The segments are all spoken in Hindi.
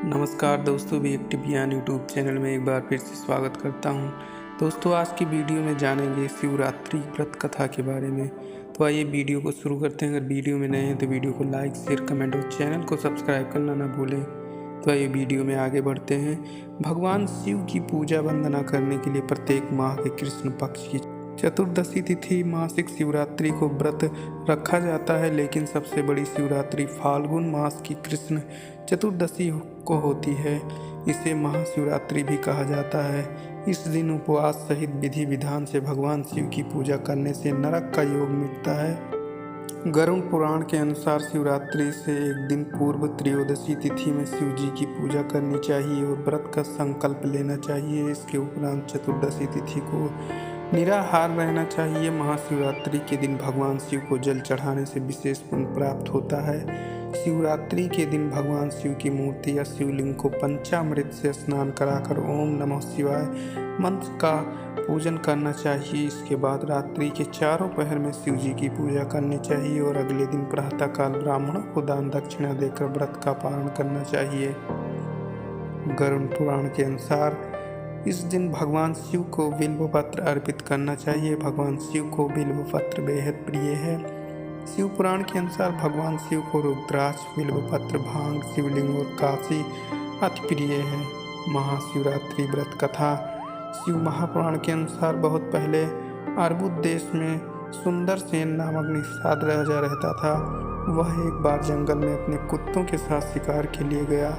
नमस्कार दोस्तों, भी एक्टिव ज्ञान यूट्यूब चैनल में एक बार फिर से स्वागत करता हूं। दोस्तों, आज की वीडियो में जानेंगे शिवरात्रि व्रत कथा के बारे में। तो आइए वीडियो को शुरू करते हैं। अगर वीडियो में नए हैं तो वीडियो को लाइक, शेयर, कमेंट और चैनल को सब्सक्राइब करना ना भूलें। तो आइए वीडियो में आगे बढ़ते हैं। भगवान शिव की पूजा वंदना करने के लिए प्रत्येक माह के कृष्ण पक्ष की चतुर्दशी तिथि मासिक शिवरात्रि को व्रत रखा जाता है, लेकिन सबसे बड़ी शिवरात्रि फाल्गुन मास की कृष्ण चतुर्दशी को होती है। इसे महाशिवरात्रि भी कहा जाता है। इस दिन उपवास सहित विधि विधान से भगवान शिव की पूजा करने से नरक का योग मिटता है। गरुड़ पुराण के अनुसार शिवरात्रि से एक दिन पूर्व त्रयोदशी तिथि में शिव जी की पूजा करनी चाहिए और व्रत का संकल्प लेना चाहिए। इसके उपरांत चतुर्दशी तिथि को निराहार रहना चाहिए। महाशिवरात्रि के दिन भगवान शिव को जल चढ़ाने से विशेष पुण्य प्राप्त होता है। शिवरात्रि के दिन भगवान शिव की मूर्ति या शिवलिंग को पंचामृत से स्नान कराकर ओम नमः शिवाय मंत्र का पूजन करना चाहिए। इसके बाद रात्रि के चारों पहर में शिव जी की पूजा करनी चाहिए और अगले दिन प्रातःकाल ब्राह्मणों को दान दक्षिणा देकर व्रत का पालन करना चाहिए। गरुड़ पुराण के अनुसार इस दिन भगवान शिव को बिल्व पत्र अर्पित करना चाहिए। भगवान शिव को बिल्व पत्र बेहद प्रिय है। शिव पुराण के अनुसार भगवान शिव को रुद्राक्ष, बिल्व पत्र, भांग, शिवलिंग और काशी अति प्रिय है। महाशिवरात्रि व्रत कथा। शिव महापुराण के अनुसार बहुत पहले अर्बुद देश में सुंदर सेन नामक निषाद राजा रहता था। वह एक बार जंगल में अपने कुत्तों के साथ शिकार के लिए गया।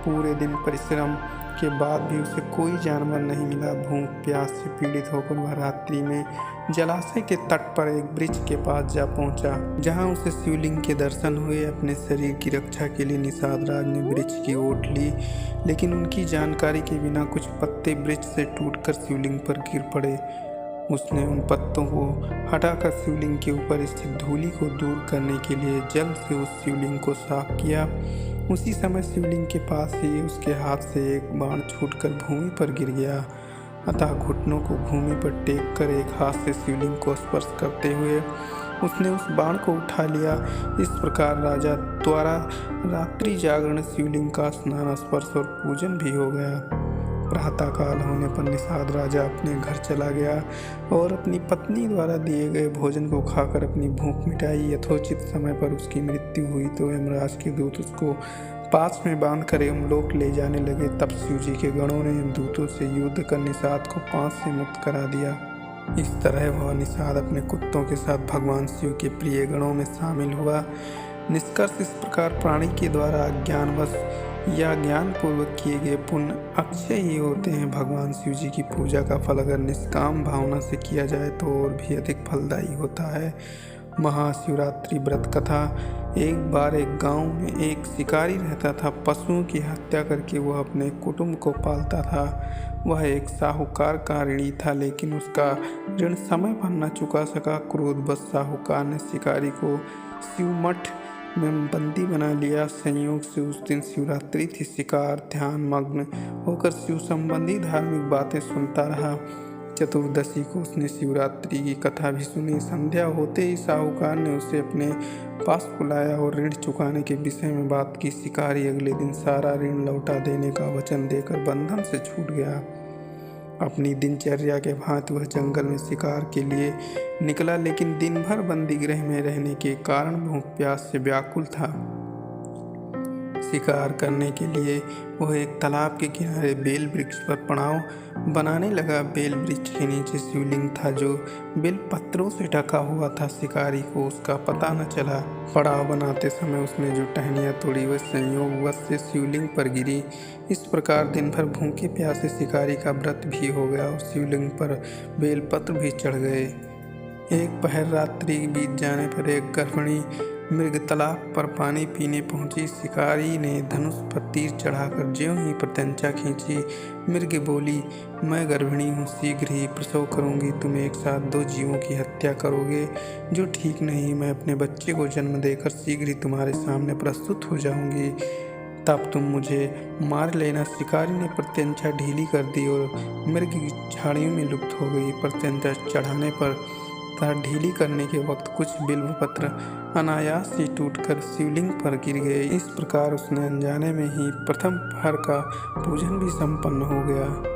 पूरे दिन परिश्रम के बाद भी उसे कोई जानवर नहीं मिला। भूख प्यास से पीड़ित होकर वह रात्रि में जलाशय के तट पर एक वृक्ष के पास जा पहुंचा, जहां उसे शिवलिंग के दर्शन हुए। अपने शरीर की रक्षा के लिए निषाद राज ने वृक्ष की ओट ली, लेकिन उनकी जानकारी के बिना कुछ पत्ते वृक्ष से टूटकर शिवलिंग पर गिर पड़े। उसने उन पत्तों को हटाकर शिवलिंग के ऊपर स्थित धूलि को दूर करने के लिए जल से उस शिवलिंग को साफ किया। उसी समय शिवलिंग के पास ही उसके हाथ से एक बाण छूटकर भूमि पर गिर गया। अतः घुटनों को भूमि पर टेक कर एक हाथ से शिवलिंग को स्पर्श करते हुए उसने उस बाण को उठा लिया। इस प्रकार राजा द्वारा रात्रि जागरण शिवलिंग का स्नान, स्पर्श और पूजन भी हो गया। प्रातःकाल होने पर निषाद राजा अपने घर चला गया और अपनी पत्नी द्वारा दिए गए भोजन को खाकर अपनी भूख मिटाई। यथोचित समय पर उसकी मृत्यु हुई तो यमराज के दूत उसको पास में बांधकर यमलोक ले जाने लगे। तब शिव जी के गणों ने यमदूतों से युद्ध कर निषाद को पास से मुक्त करा दिया। इस तरह वह निषाद अपने कुत्तों के साथ भगवान शिव के प्रिय गणों में शामिल हुआ। निष्कर्ष इस प्रकार प्राणी के द्वारा अज्ञानवश या ज्ञानपूर्वक किए गए पुण्य अक्षय ही होते हैं। भगवान शिव जी की पूजा का फल अगर निष्काम भावना से किया जाए तो और भी अधिक फलदायी होता है। महाशिवरात्रि व्रत कथा। एक बार एक गांव में एक शिकारी रहता था। पशुओं की हत्या करके वह अपने कुटुंब को पालता था। वह एक साहूकार का ऋणी था, लेकिन उसका ऋण समय पर न चुका सका। क्रोधवश साहूकार ने शिकारी को शिवमठ में बंदी बना लिया। संयोग से उस दिन शिवरात्रि थी। शिकार ध्यान मग्न होकर शिव संबंधी धार्मिक बातें सुनता रहा। चतुर्दशी को उसने शिवरात्रि की कथा भी सुनी। संध्या होते ही साहूकार ने उसे अपने पास बुलाया और ऋण चुकाने के विषय में बात की। शिकारी अगले दिन सारा ऋण लौटा देने का वचन देकर बंधन से छूट गया। अपनी दिनचर्या के भांति वह जंगल में शिकार के लिए निकला, लेकिन दिन भर बंदी गृह में रहने के कारण भूख प्यास से व्याकुल था। शिकार करने के लिए वह एक तालाब के किनारे बेल वृक्ष पर पड़ाव बनाने लगा। बेल वृक्ष के नीचे शिवलिंग था जो बेल पत्रों से ढका हुआ था। शिकारी को उसका पता न चला। पड़ाव बनाते समय उसने जो टहनियाँ तोड़ी वह संयोगवश से शिवलिंग पर गिरी। इस प्रकार दिन भर भूखे प्यासे शिकारी का व्रत भी हो गया और शिवलिंग पर बेलपत्र भी चढ़ गए। एक पहर रात्रि बीत जाने पर एक गर्भिणी मृग तालाब पर पानी पीने पहुंची। शिकारी ने धनुष पर तीर चढ़ाकर ज्यों ही प्रत्यंचा खींची। मृग बोली, मैं गर्भिणी हूँ, शीघ्र ही प्रसव करूंगी। तुम एक साथ दो जीवों की हत्या करोगे, जो ठीक नहीं। मैं अपने बच्चे को जन्म देकर शीघ्र ही तुम्हारे सामने प्रस्तुत हो जाऊंगी, तब तुम मुझे मार लेना। शिकारी ने प्रत्यंचा ढीली कर दी और मृग की झाड़ियों में लुप्त हो गई। प्रत्यंचा चढ़ाने पर तथा ढीली करने के वक्त कुछ बिल्व पत्र अनायास ही टूटकर शिवलिंग पर गिर गए। इस प्रकार उसने अनजाने में ही प्रथम पहर का पूजन भी संपन्न हो गया।